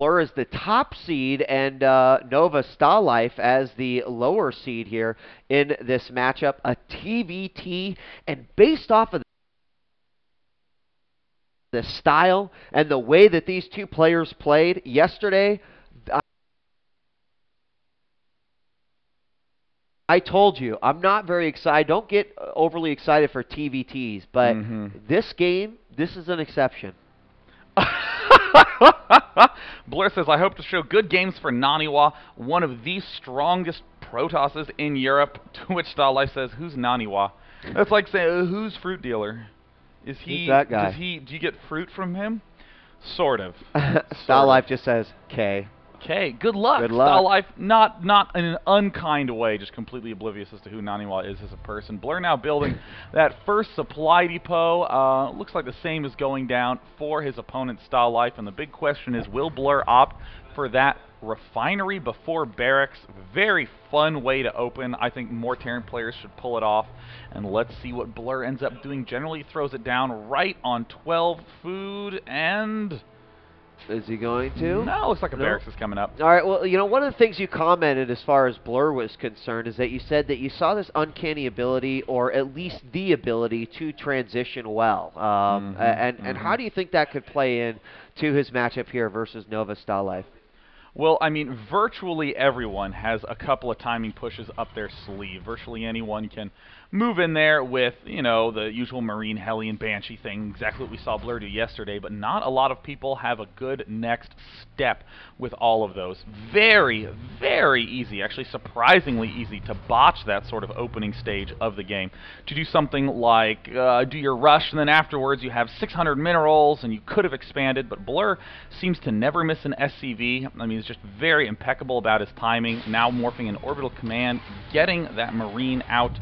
Blur is the top seed and Nova Stalife as the lower seed here in this matchup. A TVT, and based off of the style and the way that these two players played yesterday, I told you, I'm not very excited. Don't get overly excited for TVTs, but this game, this is an exception. Blur says, I hope to show good games for Naniwa, one of the strongest Protosses in Europe. To which Stalife says, who's Naniwa? That's like saying, who's Fruit Dealer? Is he, who's that guy? do you get fruit from him? Sort of. Stalife just says, K. Okay, good luck. Good luck. Stalife, not in an unkind way, just completely oblivious as to who Naniwa is as a person. Blur now building that first supply depot. Looks like the same is going down for his opponent Stalife, and the big question is, will Blur opt for that refinery before barracks? Very fun way to open. I think more Terran players should pull it off, and let's see what Blur ends up doing. Generally throws it down right on 12 food, and... Is he going to? No, looks like a barracks is coming up. All right, well, you know, one of the things you commented as far as Blur was concerned is that you said that you saw this uncanny ability, or at least the ability, to transition well. And how do you think that could play in to his matchup here versus Nova Stalife? Well, I mean, virtually everyone has a couple of timing pushes up their sleeve. Virtually anyone can move in there with, you know, the usual Marine, Hellion, Banshee thing, exactly what we saw Blur do yesterday, but not a lot of people have a good next step with all of those. Very, very easy, actually surprisingly easy to botch that sort of opening stage of the game. To do something like do your rush, and then afterwards you have 600 minerals, and you could have expanded, but Blur seems to never miss an SCV. I mean, he's just very impeccable about his timing, now morphing in orbital command, getting that Marine out.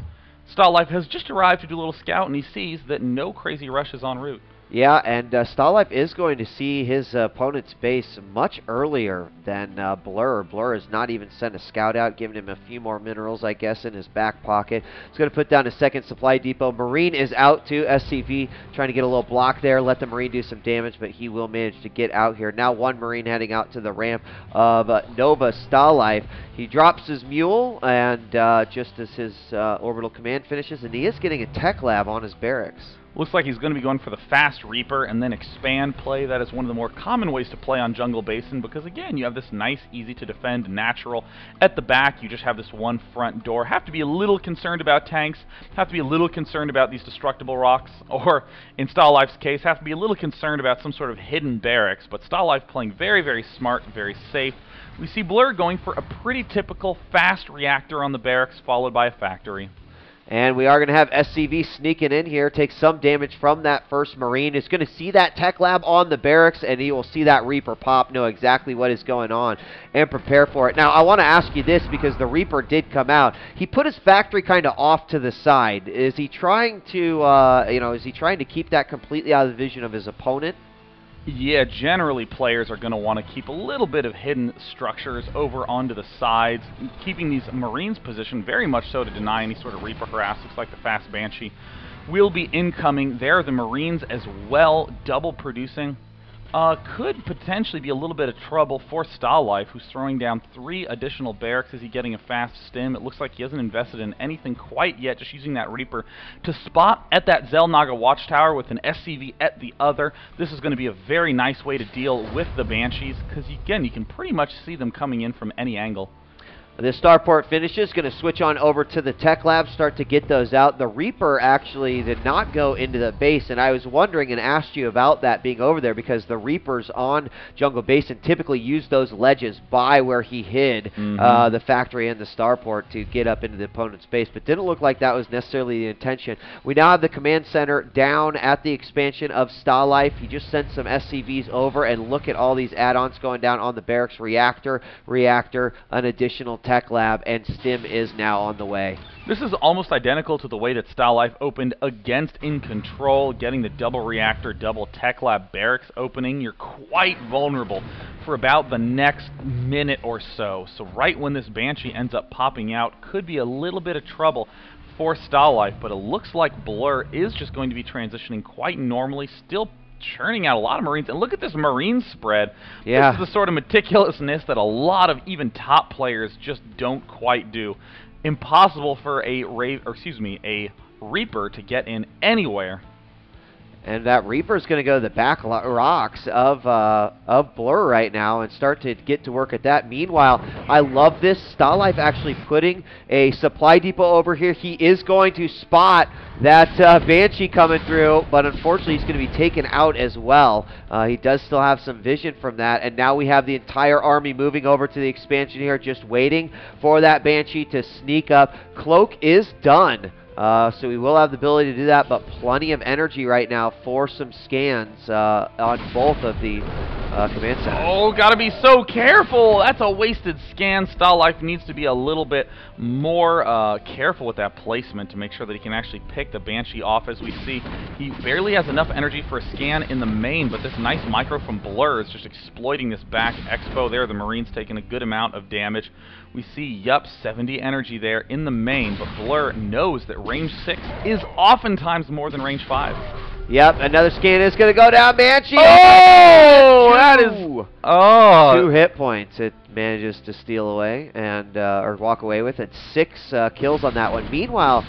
Stalife has just arrived to do a little scout, and he sees that no crazy rush is en route. Yeah, and Stalife is going to see his opponent's base much earlier than Blur. Blur has not even sent a scout out, giving him a few more minerals, I guess, in his back pocket. He's going to put down a second supply depot. Marine is out to SCV, trying to get a little block there, let the Marine do some damage, but he will manage to get out here. Now one Marine heading out to the ramp of Nova Stalife. He drops his mule, and just as his orbital command finishes, and he is getting a tech lab on his barracks. Looks like he's going to be going for the fast Reaper and then expand play. That is one of the more common ways to play on Jungle Basin because, again, you have this nice, easy-to-defend natural. At the back, you just have this one front door. Have to be a little concerned about tanks. Have to be a little concerned about these destructible rocks. Or, in Stalife's case, have to be a little concerned about some sort of hidden barracks. But Stalife playing very, very smart, very safe. We see Blur going for a pretty typical fast reactor on the barracks, followed by a factory. And we are going to have SCV sneaking in here, take some damage from that first Marine. He's going to see that tech lab on the barracks, and he will see that Reaper pop, know exactly what is going on, and prepare for it. Now, I want to ask you this, because the Reaper did come out. He put his factory kind of off to the side. Is he trying to, is he trying to keep that completely out of the vision of his opponent? Yeah, generally players are going to want to keep a little bit of hidden structures over onto the sides, keeping these Marines positioned very much so to deny any sort of Reaper harass. Looks like the fast Banshee will be incoming. There are the Marines as well, double producing. Could potentially be a little bit of trouble for Stalife, who's throwing down 3 additional barracks. Is he getting a fast stim? It looks like he hasn't invested in anything quite yet, just using that Reaper to spot at that Zelnaga watchtower with an SCV at the other. This is going to be a very nice way to deal with the Banshees, because, again, you can pretty much see them coming in from any angle. The starport finishes, going to switch on over to the tech lab, start to get those out. The Reaper actually did not go into the base, and I was wondering and asked you about that being over there because the Reapers on Jungle Basin typically use those ledges by where he hid the factory and the starport to get up into the opponent's base, but didn't look like that was necessarily the intention. We now have the command center down at the expansion of Stalife. He just sent some SCVs over, and look at all these add-ons going down on the barracks. Reactor, an additional tech lab, and stim is now on the way. This is almost identical to the way that Stalife opened against In Control, getting the double reactor, double tech lab barracks opening. You're quite vulnerable for about the next minute or so. So right when this Banshee ends up popping out, could be a little bit of trouble for Stalife, but it looks like Blur is just going to be transitioning quite normally, still churning out a lot of Marines. And look at this Marine spread. Yeah. This is the sort of meticulousness that a lot of even top players just don't quite do. Impossible for a Reaper to get in anywhere. And that Reaper's going to go to the back rocks of Blur right now and start to get to work at that. Meanwhile, I love this. Stalife actually putting a supply depot over here. He is going to spot that Banshee coming through, but unfortunately he's going to be taken out as well. He does still have some vision from that, and now we have the entire army moving over to the expansion here, just waiting for that Banshee to sneak up. Cloak is done. So we will have the ability to do that, but plenty of energy right now for some scans on both of the command centers. Oh, gotta be so careful! That's a wasted scan. Stalife needs to be a little bit more careful with that placement to make sure that he can actually pick the Banshee off. As we see, he barely has enough energy for a scan in the main, but this nice micro from Blur is just exploiting this back expo there. The Marines taking a good amount of damage. We see, yup, 70 energy there in the main, but Blur knows that range 6 is oftentimes more than range 5. Yep, another scan is going to go down. Banshee! Oh! That is... Oh! 2 hit points it manages to steal away and or walk away with, and 6 kills on that one. Meanwhile,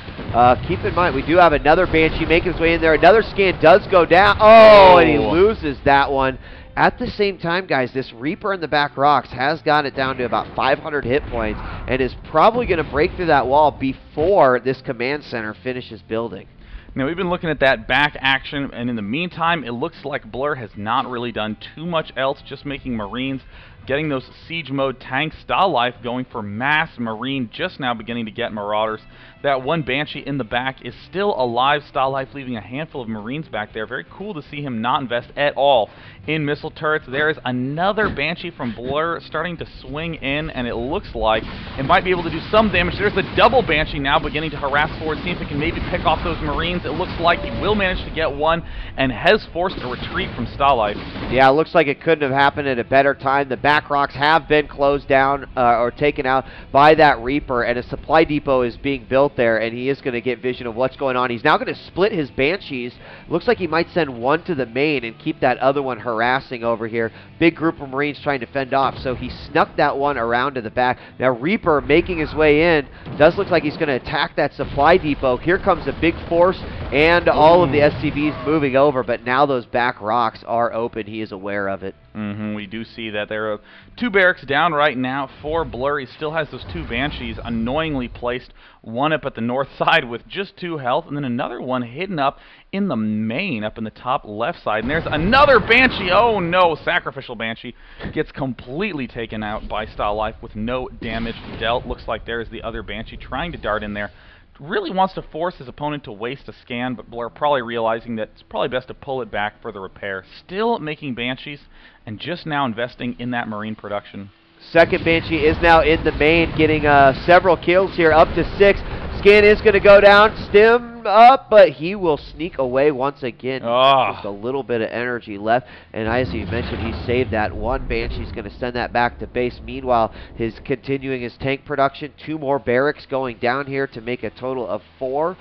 keep in mind, we do have another Banshee making his way in there. Another scan does go down. Oh, and he loses that one. At the same time, guys, this Reaper in the back rocks has got it down to about 500 hit points and is probably going to break through that wall before this command center finishes building. Now, we've been looking at that back action, and in the meantime, it looks like Blur has not really done too much else, just making Marines, getting those siege mode tanks. Stalife going for mass Marine, just now beginning to get Marauders. That one Banshee in the back is still alive. Stalife leaving a handful of Marines back there. Very cool to see him not invest at all in missile turrets. There is another Banshee from Blur starting to swing in, and it looks like it might be able to do some damage. There's the double Banshee now beginning to harass forward, see if it can maybe pick off those Marines. It looks like he will manage to get one and has forced a retreat from Stalife. Yeah, it looks like it couldn't have happened at a better time. The back rocks have been closed down or taken out by that Reaper, and a supply depot is being built there, and he is going to get vision of what's going on. He's now going to split his Banshees. Looks like he might send one to the main and keep that other one harassing over here. Big group of Marines trying to fend off, so he snuck that one around to the back. Now Reaper making his way in. Does look like he's going to attack that supply depot. Here comes a big force and all of the SCVs moving over, but now those back rocks are open. He is aware of it. We do see that there are 2 barracks down right now for Blur. He still has those 2 Banshees annoyingly placed, one up at the north side with just 2 health, and then another one hidden up in the main, up in the top left side. And there's another Banshee. Oh no, Sacrificial Banshee gets completely taken out by Stalife with no damage dealt. Looks like there is the other Banshee trying to dart in there. Really wants to force his opponent to waste a scan, but Blur probably realizing that it's probably best to pull it back for the repair. Still making Banshees, and just now investing in that Marine production. Second Banshee is now in the main, getting several kills here, up to 6. Scan is going to go down, stem up, but he will sneak away once again. Just a little bit of energy left, and as you mentioned, he saved that one. Banshee's going to send that back to base. Meanwhile, he's continuing his tank production. 2 more barracks going down here to make a total of 4.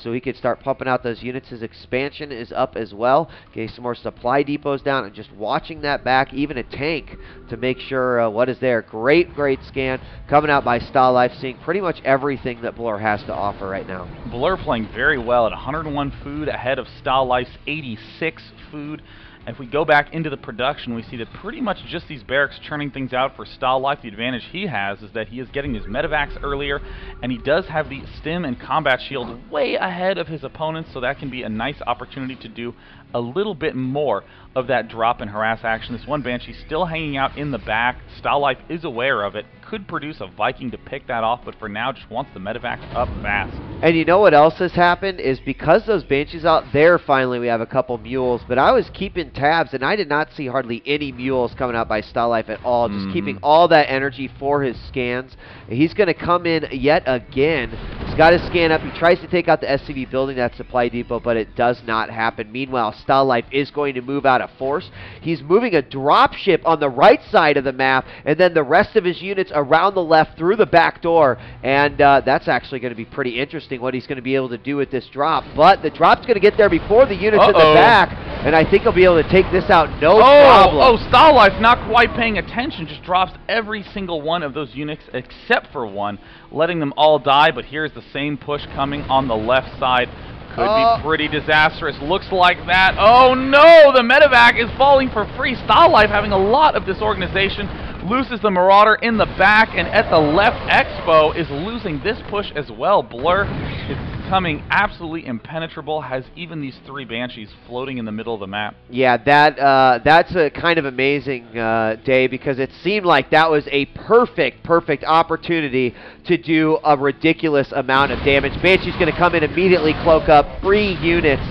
So he could start pumping out those units. His expansion is up as well. Getting some more supply depots down and just watching that back, even a tank to make sure what is there. Great scan coming out by Stalife, seeing pretty much everything that Blur has to offer right now. Blur playing very well at 101 food ahead of Stalife's 86 food. If we go back into the production, we see that pretty much just these barracks churning things out for Stalife. The advantage he has is that he is getting his medevacs earlier, and he does have the stim and combat shield way ahead of his opponents, so that can be a nice opportunity to do a little bit more of that drop and harass action. This one Banshee still hanging out in the back. Stalife is aware of it. Could produce a Viking to pick that off, but for now just wants the medevacs up fast. And you know what else has happened is because those Banshees out there, finally we have a couple mules, but I was keeping tabs and I did not see hardly any mules coming out by Stalife at all, just keeping all that energy for his scans. He's going to come in yet again. He's got his scan up. He tries to take out the SCV building, that supply depot, but it does not happen. Meanwhile, Stalife is going to move out of force. He's moving a dropship on the right side of the map, and then the rest of his units around the left through the back door, and that's actually going to be pretty interesting what he's going to be able to do with this drop. But the drop's going to get there before the units in the back. and I think he'll be able to take this out no problem. Oh, Stalife not quite paying attention, just drops every single one of those units except for one, letting them all die, but here's the same push coming on the left side. Could be pretty disastrous. Looks like that. Oh no, the medevac is falling for free. Stalife having a lot of disorganization. Loses the Marauder in the back, and at the left, Expo is losing this push as well. Blur is becoming absolutely impenetrable, has even these 3 Banshees floating in the middle of the map. Yeah, that's a kind of amazing day, because it seemed like that was a perfect opportunity to do a ridiculous amount of damage. Banshee's going to come in immediately, cloak up 3 units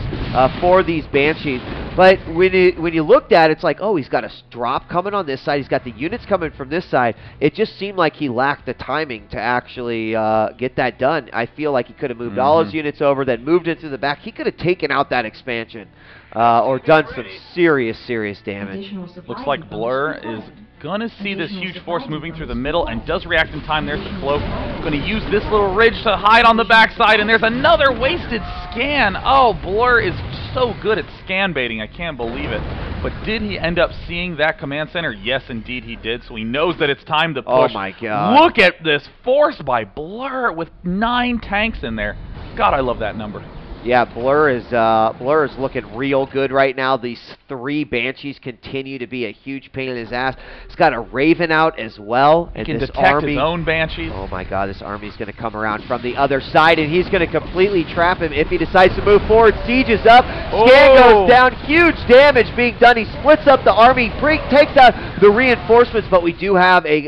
for these Banshees. But when you looked at it, it's like, oh, he's got a drop coming on this side. He's got the units coming from this side. It just seemed like he lacked the timing to actually get that done. I feel like he could have moved all his units over, then moved into the back. He could have taken out that expansion or done some serious damage. Looks like Blur is going to see this huge force moving through the middle and does react in time. There's the cloak. Going to use this little ridge to hide on the backside, and there's another wasted scan. Oh, Blur is so good at scan baiting. I can't believe it. But did he end up seeing that command center? Yes, indeed he did. So he knows that it's time to push. Oh my God. Look at this force by Blur with 9 tanks in there. God, I love that number. Yeah, Blur is looking real good right now. These 3 Banshees continue to be a huge pain in his ass. He's got a Raven out as well. He can detect his own Banshees. Oh my God, this army's going to come around from the other side, and he's going to completely trap him if he decides to move forward. Siege is up. Scan goes down. Huge damage being done. He splits up the army, takes out the reinforcements, but we do have a...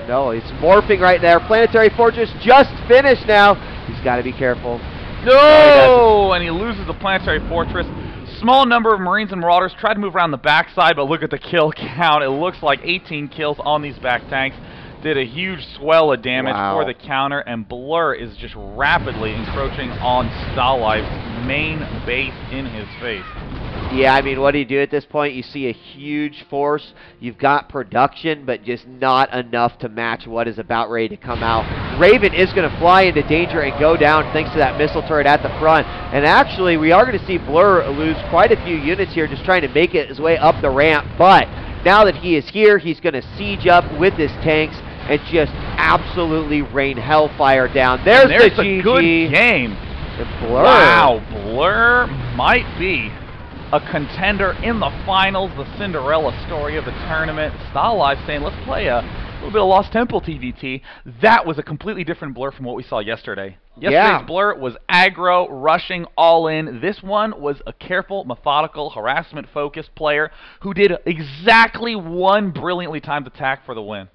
no, it's morphing right there. Planetary Fortress just finished now. He's got to be careful. No! And he loses the Planetary Fortress. Small number of Marines and Marauders tried to move around the backside, but look at the kill count. It looks like 18 kills on these back tanks. Did a huge swell of damage for the counter, and Blur is just rapidly encroaching on Stalife's main base in his face. Yeah, I mean, what do you do at this point? You see a huge force. You've got production, but just not enough to match what is about ready to come out. Raven is going to fly into danger and go down thanks to that missile turret at the front. And actually, we are going to see Blur lose quite a few units here just trying to make it his way up the ramp. But now that he is here, he's going to siege up with his tanks and just absolutely rain hellfire down. There's the GG. Good game. Blur. Wow, Blur might be a contender in the finals, the Cinderella story of the tournament. Stalife saying, let's play a little bit of Lost Temple TVT. That was a completely different Blur from what we saw yesterday. Yesterday's Blur was aggro, rushing, all in. This one was a careful, methodical, harassment-focused player who did exactly one brilliantly timed attack for the win.